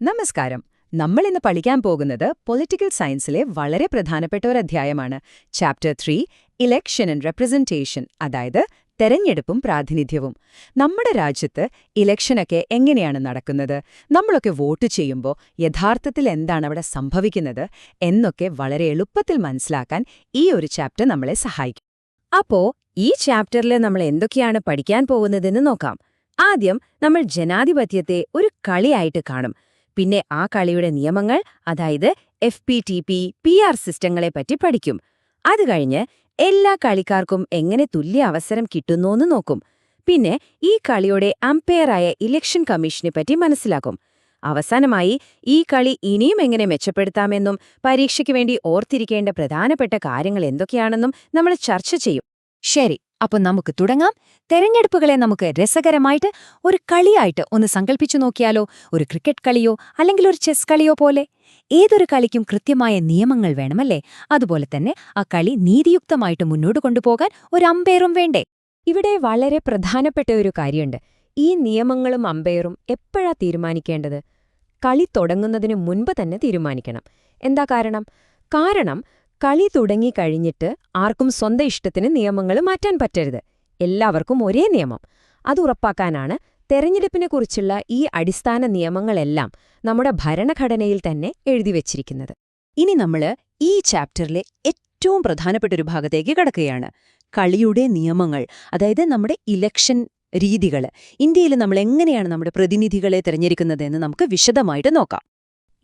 നമസ്കാരം. നമ്മൾ ഇന്ന് പഠിക്കാൻ പോകുന്നത് പൊളിറ്റിക്കൽ സയൻസിലെ വളരെ പ്രധാനപ്പെട്ട ഒരു അധ്യായമാണ്. ചാപ്റ്റർ 3 ഇലക്ഷൻ ആൻഡ് റെപ്രസെന്റേഷൻ, അതായത് തെരഞ്ഞെടുപ്പും പ്രാതിനിധ്യവും. നമ്മുടെ രാജ്യത്ത് ഇലക്ഷനൊക്കെ എങ്ങനെയാണ് നടക്കുന്നത്, നമ്മളൊക്കെ വോട്ട് ചെയ്യുമ്പോൾ യഥാർത്ഥത്തിൽ എന്താണ് അവിടെ സംഭവിക്കുന്നത് എന്നൊക്കെ വളരെ എളുപ്പത്തിൽ മനസ്സിലാക്കാൻ ഈ ഒരു ചാപ്റ്റർ നമ്മളെ സഹായിക്കും. അപ്പോ ഈ ചാപ്റ്ററിൽ നമ്മൾ എന്തൊക്കെയാണ് പഠിക്കാൻ പോകുന്നതെന്ന് നോക്കാം. ആദ്യം നമ്മൾ ജനാധിപത്യത്തെ ഒരു കളിയായിട്ട് കാണും. പിന്നെ ആ കളിയുടെ നിയമങ്ങൾ, അതായത് FPTP, PR സിസ്റ്റങ്ങളെപ്പറ്റി പഠിക്കും. അത് കഴിഞ്ഞ് എല്ലാ കളിക്കാർക്കും എങ്ങനെ തുല്യ അവസരം കിട്ടുന്നൂന്ന് നോക്കും. പിന്നെ ഈ കളിയുടെ അമ്പയറായ ഇലക്ഷൻ കമ്മീഷനെപ്പറ്റി മനസ്സിലാക്കും. അവസാനമായി ഈ കളി ഇനിയും എങ്ങനെ മെച്ചപ്പെടുത്താമെന്നും പരീക്ഷയ്ക്ക് വേണ്ടി ഓർത്തിരിക്കേണ്ട പ്രധാനപ്പെട്ട കാര്യങ്ങൾ എന്തൊക്കെയാണെന്നും നമ്മൾ ചർച്ച ചെയ്യും. ശരി, അപ്പൊ നമുക്ക് തുടങ്ങാം. തെരഞ്ഞെടുപ്പുകളെ നമുക്ക് രസകരമായിട്ട് ഒരു കളിയായിട്ട് ഒന്ന് സങ്കല്പിച്ചു നോക്കിയാലോ? ഒരു ക്രിക്കറ്റ് കളിയോ അല്ലെങ്കിൽ ഒരു ചെസ് കളിയോ പോലെ. ഏതൊരു കളിക്കും കൃത്യമായ നിയമങ്ങൾ വേണമല്ലേ? അതുപോലെ തന്നെ ആ കളി നീതിയുക്തമായിട്ട് മുന്നോട്ട് കൊണ്ടുപോകാൻ ഒരു അമ്പയറും വേണ്ടേ? ഇവിടെ വളരെ പ്രധാനപ്പെട്ട ഒരു കാര്യമുണ്ട്. ഈ നിയമങ്ങളും അമ്പയറും എപ്പോഴാ തീരുമാനിക്കേണ്ടത്? കളി തുടങ്ങുന്നതിന് മുൻപ് തന്നെ തീരുമാനിക്കണം. എന്താ കാരണം? കളി തുടങ്ങിക്കഴിഞ്ഞിട്ട് ആർക്കും സ്വന്തം ഇഷ്ടത്തിന് നിയമങ്ങൾ മാറ്റാൻ പറ്റരുത്. എല്ലാവർക്കും ഒരേ നിയമം. അത് ഉറപ്പാക്കാനാണ് തെരഞ്ഞെടുപ്പിനെക്കുറിച്ചുള്ള ഈ അടിസ്ഥാന നിയമങ്ങളെല്ലാം നമ്മുടെ ഭരണഘടനയിൽ തന്നെ എഴുതിവച്ചിരിക്കുന്നത്. ഇനി നമ്മൾ ഈ ചാപ്റ്ററിലെ ഏറ്റവും പ്രധാനപ്പെട്ട ഒരു ഭാഗത്തേക്ക് കടക്കുകയാണ്. കളിയുടെ നിയമങ്ങൾ, അതായത് നമ്മുടെ ഇലക്ഷൻ രീതികൾ. ഇന്ത്യയിൽ നമ്മൾ എങ്ങനെയാണ് നമ്മുടെ പ്രതിനിധികളെ തിരഞ്ഞെടുക്കുന്നതെന്ന് നമുക്ക് വിശദമായിട്ട് നോക്കാം.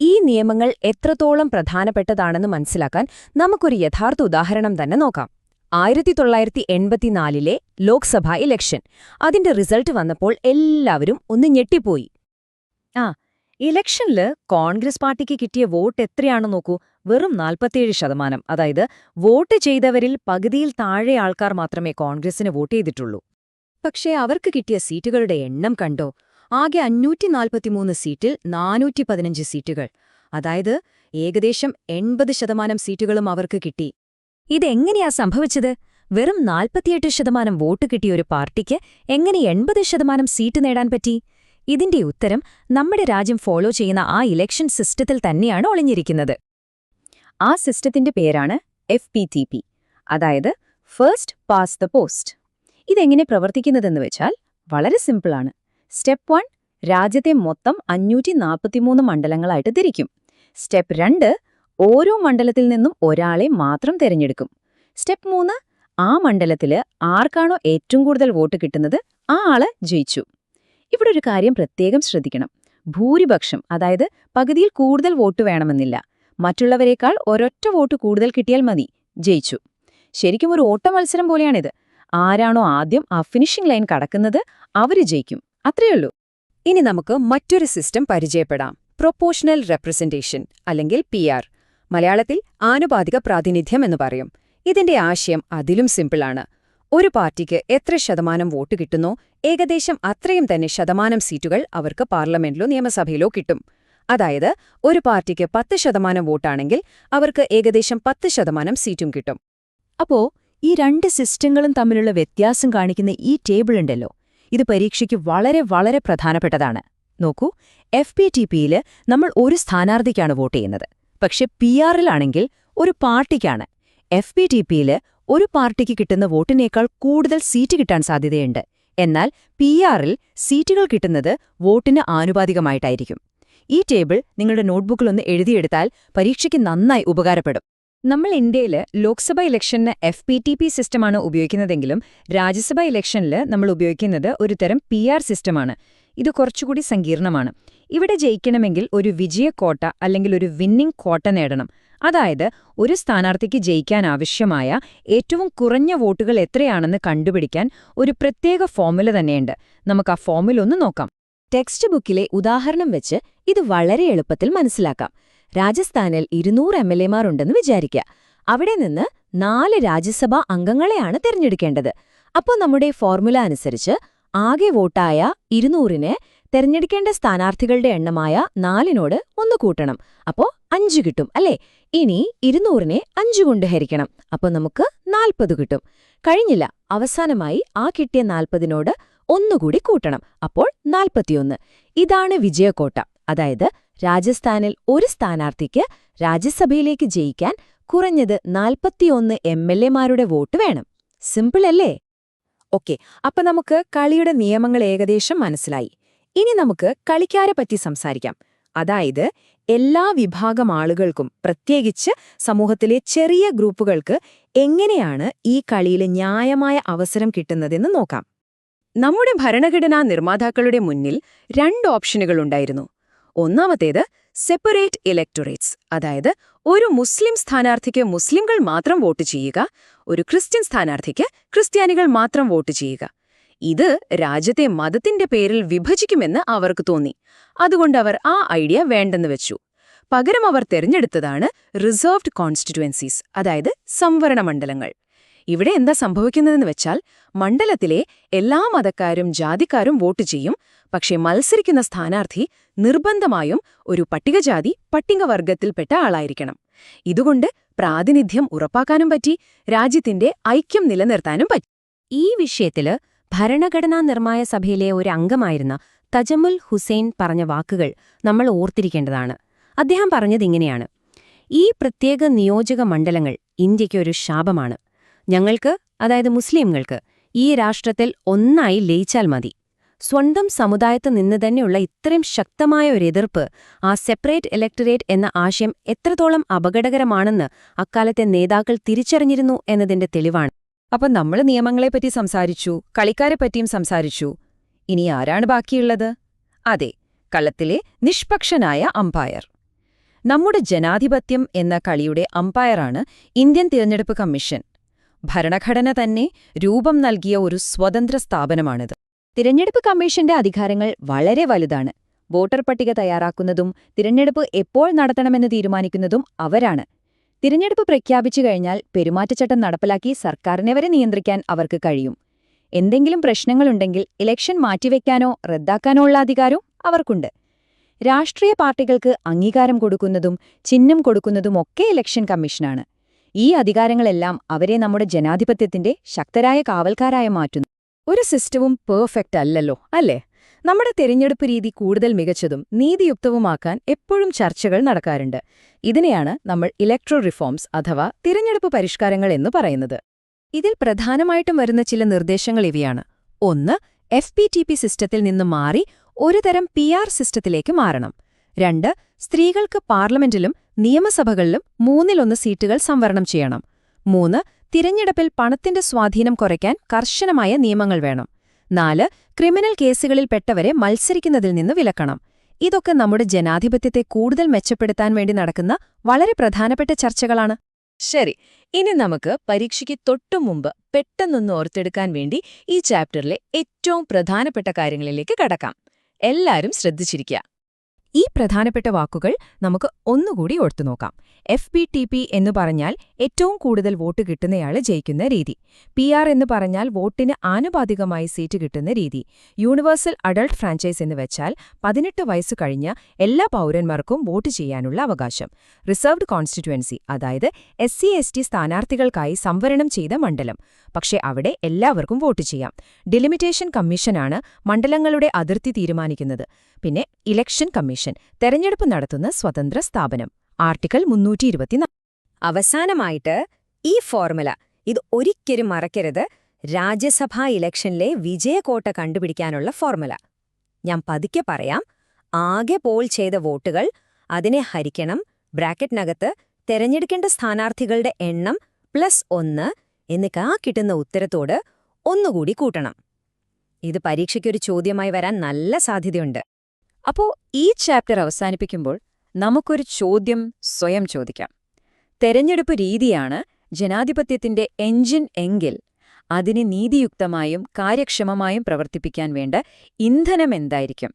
ഈ നിയമങ്ങൾ എത്രത്തോളം പ്രധാനപ്പെട്ടതാണെന്ന് മനസ്സിലാക്കാൻ നമുക്കൊരു യഥാർത്ഥ ഉദാഹരണം തന്നെ നോക്കാം. 1984 ലോക്സഭാ ഇലക്ഷൻ. അതിന്റെ റിസൾട്ട് വന്നപ്പോൾ എല്ലാവരും ഒന്ന് ഞെട്ടിപ്പോയി. ഇലക്ഷനില് കോൺഗ്രസ് പാർട്ടിക്ക് കിട്ടിയ വോട്ട് എത്രയാണെന്ന് നോക്കൂ. വെറും 47%. അതായത് വോട്ട് ചെയ്തവരിൽ പകുതിയിൽ താഴെ ആൾക്കാർ മാത്രമേ കോൺഗ്രസിന് വോട്ട് ചെയ്തിട്ടുള്ളൂ. പക്ഷേ അവർക്ക് കിട്ടിയ സീറ്റുകളുടെ എണ്ണം കണ്ടോ? ആകെ 543 സീറ്റിൽ 415 സീറ്റുകൾ. അതായത് ഏകദേശം 80% സീറ്റുകളും അവർക്ക് കിട്ടി. ഇതെങ്ങനെയാ സംഭവിച്ചത്? വെറും 48% വോട്ട് കിട്ടിയ ഒരു പാർട്ടിക്ക് എങ്ങനെ 80% സീറ്റ് നേടാൻ പറ്റി? ഇതിന്റെ ഉത്തരം നമ്മുടെ രാജ്യം ഫോളോ ചെയ്യുന്ന ആ ഇലക്ഷൻ സിസ്റ്റത്തിൽ തന്നെയാണ് ഒളിഞ്ഞിരിക്കുന്നത്. ആ സിസ്റ്റത്തിന്റെ പേരാണ് FPTP, അതായത് ഫസ്റ്റ് പാസ് ദ പോസ്റ്റ്. ഇതെങ്ങനെ പ്രവർത്തിക്കുന്നതെന്ന് വെച്ചാൽ വളരെ സിമ്പിളാണ്. സ്റ്റെപ്പ് 1, രാജ്യത്തെ മൊത്തം 543 മണ്ഡലങ്ങളായിട്ട് തിരിക്കും. സ്റ്റെപ്പ് 2, ഓരോ മണ്ഡലത്തിൽ നിന്നും ഒരാളെ മാത്രം തിരഞ്ഞെടുക്കും. സ്റ്റെപ്പ് 3, ആ മണ്ഡലത്തില് ആർക്കാണോ ഏറ്റവും കൂടുതൽ വോട്ട് കിട്ടുന്നത് ആ ആള് ജയിച്ചു. ഇവിടെ ഒരു കാര്യം പ്രത്യേകം ശ്രദ്ധിക്കണം. ഭൂരിപക്ഷം, അതായത് പകുതിയിൽ കൂടുതൽ വോട്ട് വേണമെന്നില്ല. മറ്റുള്ളവരെക്കാൾ ഒരൊറ്റ വോട്ട് കൂടുതൽ കിട്ടിയാൽ മതി, ജയിച്ചു. ശരിക്കും ഒരു ഓട്ട മത്സരം പോലെയാണിത്. ആരാണോ ആദ്യം ആ ഫിനിഷിംഗ് ലൈൻ കടക്കുന്നത് അവര് ജയിക്കും. അത്രയുള്ളൂ. ഇനി നമുക്ക് മറ്റൊരു സിസ്റ്റം പരിചയപ്പെടാം. പ്രൊപ്പോഷണൽ റെപ്രസെന്റേഷൻ, അല്ലെങ്കിൽ PR. മലയാളത്തിൽ ആനുപാതിക പ്രാതിനിധ്യം എന്ന് പറയും. ഇതിന്റെ ആശയം അതിലും സിമ്പിളാണ്. ഒരു പാർട്ടിക്ക് എത്ര ശതമാനം വോട്ട് കിട്ടുന്നോ ഏകദേശം അത്രയും തന്നെ ശതമാനം സീറ്റുകൾ അവർക്ക് പാർലമെന്റിലോ നിയമസഭയിലോ കിട്ടും. അതായത് ഒരു പാർട്ടിക്ക് 10% വോട്ടാണെങ്കിൽ അവർക്ക് ഏകദേശം 10% സീറ്റും കിട്ടും. അപ്പോ ഈ രണ്ട് സിസ്റ്റങ്ങളും തമ്മിലുള്ള വ്യത്യാസം കാണിക്കുന്ന ഈ ടേബിൾ ഉണ്ടല്ലോ, ഇത് പരീക്ഷയ്ക്ക് വളരെ വളരെ പ്രധാനപ്പെട്ടതാണ്. നോക്കൂ, FPTPയിൽ നമ്മൾ ഒരു സ്ഥാനാർത്ഥിക്കാണ് വോട്ട് ചെയ്യുന്നത്. പക്ഷെ PRലാണെങ്കിൽ ഒരു പാർട്ടിക്കാണ്. FPTPയിൽ ഒരു പാർട്ടിക്ക് കിട്ടുന്ന വോട്ടിനേക്കാൾ കൂടുതൽ സീറ്റ് കിട്ടാൻ സാധ്യതയുണ്ട്. എന്നാൽ PRൽ സീറ്റുകൾ കിട്ടുന്നത് വോട്ടിന് ആനുപാതികമായിട്ടായിരിക്കും. ഈ ടേബിൾ നിങ്ങളുടെ നോട്ട്ബുക്കിലൊന്ന് എഴുതിയെടുത്താൽ പരീക്ഷയ്ക്ക് നന്നായി ഉപകാരപ്പെടും. നമ്മൾ ഇന്ത്യയിൽ ലോക്സഭ ഇലക്ഷന് FPTP സിസ്റ്റമാണ് ഉപയോഗിക്കുന്നതെങ്കിലും രാജ്യസഭ ഇലക്ഷനിൽ നമ്മൾ ഉപയോഗിക്കുന്നത് ഒരു തരം PR സിസ്റ്റമാണ്. ഇത് കുറച്ചുകൂടി സങ്കീർണമാണ്. ഇവിടെ ജയിക്കണമെങ്കിൽ ഒരു വിജയക്കോട്ട അല്ലെങ്കിൽ ഒരു വിന്നിംഗ് കോട്ട നേടണം. അതായത് ഒരു സ്ഥാനാർത്ഥിക്ക് ജയിക്കാൻ ആവശ്യമായ ഏറ്റവും കുറഞ്ഞ വോട്ടുകൾ എത്രയാണെന്ന് കണ്ടുപിടിക്കാൻ ഒരു പ്രത്യേക ഫോർമുല തന്നെയുണ്ട്. നമുക്ക് ആ ഫോർമുല ഒന്ന് നോക്കാം. ടെക്സ്റ്റ് ബുക്കിലെ ഉദാഹരണം വെച്ച് ഇത് വളരെ എളുപ്പത്തിൽ മനസ്സിലാക്കാം. രാജസ്ഥാനിൽ 200 MLA ഉണ്ടെന്ന് വിചാരിക്കുക. അവിടെ നിന്ന് 4 രാജ്യസഭാ അംഗങ്ങളെയാണ് തിരഞ്ഞെടുക്കേണ്ടത്. അപ്പോൾ നമ്മുടെ ഫോർമുല അനുസരിച്ച് ആകെ വോട്ടായ 200ന് തിരഞ്ഞെടുക്കേണ്ട സ്ഥാനാർത്ഥികളുടെ എണ്ണമായ 4നോട് 1 കൂട്ടണം. അപ്പോൾ 5 കിട്ടും, അല്ലേ? ഇനി 200നെ 5 കൊണ്ട് ഹരിക്കണം. അപ്പോൾ നമുക്ക് 40 കിട്ടും. കഴിഞ്ഞില്ല. അവസാനമായി ആ കിട്ടിയ 40നോട് 1 കൂടി കൂട്ടണം. അപ്പോൾ 41. ഇതാണ് വിജയക്കോട്ട. അതായത് രാജസ്ഥാനിൽ ഒരു സ്ഥാനാർത്ഥിക്ക് രാജ്യസഭയിലേക്ക് ജയിക്കാൻ കുറഞ്ഞത് 41 MLA-മാരുടെ വോട്ട് വേണം. സിമ്പിൾ അല്ലേ? ഓക്കെ, അപ്പൊ നമുക്ക് കളിയുടെ നിയമങ്ങൾ ഏകദേശം മനസ്സിലായി. ഇനി നമുക്ക് കളിക്കാരെ പറ്റി സംസാരിക്കാം. അതായത് എല്ലാ വിഭാഗം ആളുകൾക്കും, പ്രത്യേകിച്ച് സമൂഹത്തിലെ ചെറിയ ഗ്രൂപ്പുകൾക്ക് എങ്ങനെയാണ് ഈ കളിയിൽ ന്യായമായ അവസരം കിട്ടുന്നതെന്ന് നോക്കാം. നമ്മുടെ ഭരണഘടനാ നിർമ്മാതാക്കളുടെ മുന്നിൽ 2 ഓപ്ഷനുകളുണ്ടായിരുന്നു. ഒന്നാമത്തേത് സെപ്പറേറ്റ് ഇലക്ടറേറ്റ്സ്, അതായത് ഒരു മുസ്ലിം സ്ഥാനാർത്ഥിക്ക് മുസ്ലിംകൾ മാത്രം വോട്ട് ചെയ്യുക, ഒരു ക്രിസ്ത്യൻ സ്ഥാനാർത്ഥിക്ക് ക്രിസ്ത്യാനികൾ മാത്രം വോട്ട് ചെയ്യുക. ഇത് രാജ്യത്തെ മതത്തിന്റെ പേരിൽ വിഭജിക്കുമെന്ന് അവർക്ക് തോന്നി. അതുകൊണ്ടവർ ആ ഐഡിയ വേണ്ടെന്ന് വെച്ചു. പകരം അവർ തെരഞ്ഞെടുത്തതാണ് റിസർവ്ഡ് കോൺസ്റ്റിറ്റ്യുവൻസീസ്, അതായത് സംവരണ മണ്ഡലങ്ങൾ. ഇവിടെ എന്താ സംഭവിക്കുന്നതെന്ന് വെച്ചാൽ മണ്ഡലത്തിലെ എല്ലാ മതക്കാരും ജാതിക്കാരും വോട്ട് ചെയ്യും. പക്ഷേ മത്സരിക്കുന്ന സ്ഥാനാർത്ഥി നിർബന്ധമായും ഒരു പട്ടികജാതി പട്ടികവർഗത്തിൽപ്പെട്ട ആളായിരിക്കണം. ഇതുകൊണ്ട് പ്രാതിനിധ്യം ഉറപ്പാക്കാനും പറ്റി, രാജ്യത്തിന്റെ ഐക്യം നിലനിർത്താനും പറ്റി. ഈ വിഷയത്തില് ഭരണഘടനാ നിർമ്മായ സഭയിലെ ഒരു അംഗമായിരുന്ന തജമുൽ ഹുസൈൻ പറഞ്ഞ വാക്കുകൾ നമ്മൾ ഓർത്തിരിക്കേണ്ടതാണ്. അദ്ദേഹം പറഞ്ഞതിങ്ങനെയാണ്: ഈ പ്രത്യേക നിയോജക മണ്ഡലങ്ങൾ ഇന്ത്യയ്ക്കൊരു ശാപമാണ്. ഞങ്ങൾക്ക്, അതായത് മുസ്ലിംകൾക്ക്, ഈ രാഷ്ട്രത്തിൽ ഒന്നായി ലയിച്ചാൽ മതി. സ്വന്തം സമുദായത്ത് നിന്ന് തന്നെയുള്ള ഇത്രയും ശക്തമായ ഒരു എതിർപ്പ്, ആ സെപ്പറേറ്റ് ഇലക്ടറേറ്റ് എന്ന ആശയം എത്രത്തോളം അപകടകരമാണെന്ന് അക്കാലത്തെ നേതാക്കൾ തിരിച്ചറിഞ്ഞിരുന്നു എന്നതിന്റെ തെളിവാണ്. അപ്പം നമ്മൾ നിയമങ്ങളെപ്പറ്റി സംസാരിച്ചു, കളിക്കാരെപ്പറ്റിയും സംസാരിച്ചു. ഇനി ആരാണ് ബാക്കിയുള്ളത്? അതെ, കളത്തിലെ നിഷ്പക്ഷനായ അമ്പയർ. നമ്മുടെ ജനാധിപത്യം എന്ന കളിയുടെ അമ്പയറാണ് ഇന്ത്യൻ തിരഞ്ഞെടുപ്പ് കമ്മീഷൻ. ഭരണഘടന തന്നെ രൂപം നൽകിയ ഒരു സ്വതന്ത്ര സ്ഥാപനമാണിത്. തിരഞ്ഞെടുപ്പ് കമ്മീഷന്റെ അധികാരങ്ങൾ വളരെ വലുതാണ്. വോട്ടർ പട്ടിക തയ്യാറാക്കുന്നതും തിരഞ്ഞെടുപ്പ് എപ്പോൾ നടത്തണമെന്ന് തീരുമാനിക്കുന്നതും അവരാണ്. തിരഞ്ഞെടുപ്പ് പ്രഖ്യാപിച്ചു കഴിഞ്ഞാൽ പെരുമാറ്റച്ചട്ടം നടപ്പിലാക്കി സർക്കാരിനെ വരെ നിയന്ത്രിക്കാൻ അവർക്ക് കഴിയും. എന്തെങ്കിലും പ്രശ്നങ്ങളുണ്ടെങ്കിൽ ഇലക്ഷൻ മാറ്റിവെക്കാനോ റദ്ദാക്കാനോ ഉള്ള അധികാരവും അവർക്കുണ്ട്. രാഷ്ട്രീയ പാർട്ടികൾക്ക് അംഗീകാരം കൊടുക്കുന്നതും ചിഹ്നം കൊടുക്കുന്നതുമൊക്കെ ഇലക്ഷൻ കമ്മീഷനാണ്. ഈ അധികാരങ്ങളെല്ലാം അവരെ നമ്മുടെ ജനാധിപത്യത്തിന്റെ ശക്തരായ കാവൽക്കാരായി മാറ്റുന്നു. ഒരു സിസ്റ്റവും പെർഫെക്റ്റ് അല്ലല്ലോ, അല്ലേ? നമ്മുടെ തിരഞ്ഞെടുപ്പ് രീതി കൂടുതൽ മികച്ചതും നീതിയുക്തവുമാക്കാൻ എപ്പോഴും ചർച്ചകൾ നടക്കാറുണ്ട്. ഇതിനെയാണ് നമ്മൾ ഇലക്ട്രൽ റിഫോംസ് അഥവാ തിരഞ്ഞെടുപ്പ് പരിഷ്കാരങ്ങൾ എന്ന് പറയുന്നത്. ഇതിൽ പ്രധാനമായിട്ടും വരുന്ന ചില നിർദ്ദേശങ്ങൾ ഇവയാണ്. 1. FPTP സിസ്റ്റത്തിൽ നിന്ന് മാറി ഒരു തരം PR സിസ്റ്റത്തിലേക്ക് മാറണം. 2. സ്ത്രീകൾക്ക് പാർലമെന്റിലും നിയമസഭകളിലും 1/3 സീറ്റുകൾ സംവരണം ചെയ്യണം. 3. തിരഞ്ഞെടുപ്പിൽ പണത്തിന്റെ സ്വാധീനം കുറയ്ക്കാൻ കർശനമായ നിയമങ്ങൾ വേണം. 4. ക്രിമിനൽ കേസുകളിൽപ്പെട്ടവരെ മത്സരിക്കുന്നതിൽ നിന്ന് വിലക്കണം. ഇതൊക്കെ നമ്മുടെ ജനാധിപത്യത്തെ കൂടുതൽ മെച്ചപ്പെടുത്താൻ വേണ്ടി നടക്കുന്ന വളരെ പ്രധാനപ്പെട്ട ചർച്ചകളാണ്. ശരി, ഇനി നമുക്ക് പരീക്ഷയ്ക്ക് തൊട്ടുമുമ്പ് പെട്ടെന്നൊന്ന് ഓർത്തെടുക്കാൻ വേണ്ടി ഈ ചാപ്റ്ററിലെ ഏറ്റവും പ്രധാനപ്പെട്ട കാര്യങ്ങളിലേക്ക് കടക്കാം. എല്ലാവരും ശ്രദ്ധിച്ചിരിക്കുക. ഈ പ്രധാനപ്പെട്ട വാക്കുകൾ നമുക്ക് ഒന്നുകൂടി ഓർത്തുനോക്കാം. FPTP എന്നു പറഞ്ഞാൽ ഏറ്റവും കൂടുതൽ വോട്ട് കിട്ടുന്നയാള് ജയിക്കുന്ന രീതി. PR എന്ന് പറഞ്ഞാൽ വോട്ടിന് ആനുപാതികമായി സീറ്റ് കിട്ടുന്ന രീതി. യൂണിവേഴ്സൽ അഡൾട്ട് ഫ്രാഞ്ചൈസ് എന്ന് വെച്ചാൽ 18 വയസ്സ് കഴിഞ്ഞ എല്ലാ പൗരന്മാർക്കും വോട്ട് ചെയ്യാനുള്ള അവകാശം. റിസർവ്ഡ് കോൺസ്റ്റിറ്റ്യുവൻസി, അതായത് SC/ST സ്ഥാനാർത്ഥികൾക്കായി സംവരണം ചെയ്ത മണ്ഡലം. പക്ഷേ അവിടെ എല്ലാവർക്കും വോട്ട് ചെയ്യാം. ഡിലിമിറ്റേഷൻ കമ്മീഷനാണ് മണ്ഡലങ്ങളുടെ അതിർത്തി തീരുമാനിക്കുന്നത്. പിന്നെ ഇലക്ഷൻ കമ്മീഷൻ, തെരഞ്ഞെടുപ്പ് നടത്തുന്ന സ്വതന്ത്ര സ്ഥാപനം. ആർട്ടിക്കിൾ 324. അവസാനമായിട്ട് ഈ ഫോർമുല, ഇത് ഒരിക്കലും മറക്കരുത്, രാജ്യസഭാ ഇലക്ഷനിലെ വിജയക്കോട്ട കണ്ടുപിടിക്കാനുള്ള ഫോർമുല. ഞാൻ പതുക്കെ പറയാം. ആകെ പോൾ ചെയ്ത വോട്ടുകൾ, അതിനെ ഹരിക്കണം, ബ്രാക്കറ്റിനകത്ത് തെരഞ്ഞെടുക്കേണ്ട സ്ഥാനാർത്ഥികളുടെ എണ്ണം +1 എന്നിട്ട് ആ കിട്ടുന്ന ഉത്തരത്തോട് ഒന്നുകൂടി കൂട്ടണം. ഇത് പരീക്ഷയ്ക്കൊരു ചോദ്യമായി വരാൻ നല്ല സാധ്യതയുണ്ട്. അപ്പോ ഈ ചാപ്റ്റർ അവസാനിപ്പിക്കുമ്പോൾ നമുക്കൊരു ചോദ്യം സ്വയം ചോദിക്കാം. തെരഞ്ഞെടുപ്പ് രീതിയാണ് ജനാധിപത്യത്തിന്റെ എഞ്ചിൻ എങ്കിൽ അതിനെ നീതിയുക്തമായും കാര്യക്ഷമമായും പ്രവർത്തിപ്പിക്കാൻ വേണ്ട ഇന്ധനമെന്തായിരിക്കും?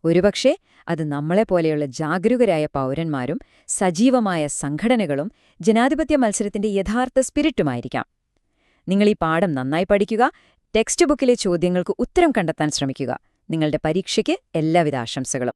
ഒരുപക്ഷെ അത് നമ്മളെപ്പോലെയുള്ള ജാഗരൂകരായ പൗരന്മാരും സജീവമായ സംഘടനകളും ജനാധിപത്യ മത്സരത്തിന്റെ യഥാർത്ഥ സ്പിരിറ്റുമായിരിക്കാം. നിങ്ങൾ ഈ പാഠം നന്നായി പഠിക്കുക, ടെക്സ്റ്റ് ബുക്കിലെ ചോദ്യങ്ങൾക്ക് ഉത്തരം കണ്ടെത്താൻ ശ്രമിക്കുക. നിങ്ങളുടെ പരീക്ഷയ്ക്ക് എല്ലാവിധ ആശംസകളും.